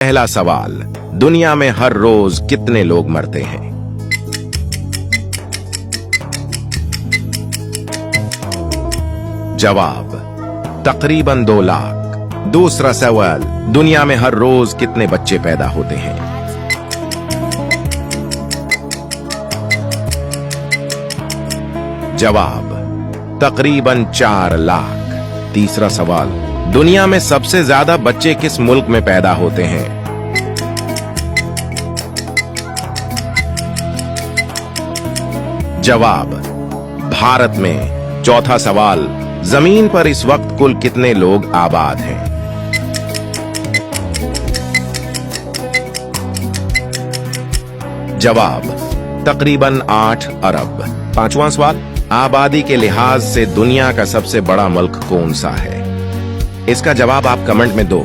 पहला सवाल, दुनिया में हर रोज कितने लोग मरते हैं? जवाब, तकरीबन 2 लाख। दूसरा सवाल, दुनिया में हर रोज कितने बच्चे पैदा होते हैं? जवाब, तकरीबन 4 लाख। तीसरा सवाल, दुनिया में सबसे ज्यादा बच्चे किस मुल्क में पैदा होते हैं? जवाब, भारत में। चौथा सवाल, जमीन पर इस वक्त कुल कितने लोग आबाद हैं? जवाब, तकरीबन 8 अरब। पांचवां सवाल, आबादी के लिहाज से दुनिया का सबसे बड़ा मुल्क कौन सा है? इसका जवाब आप कमेंट में दो।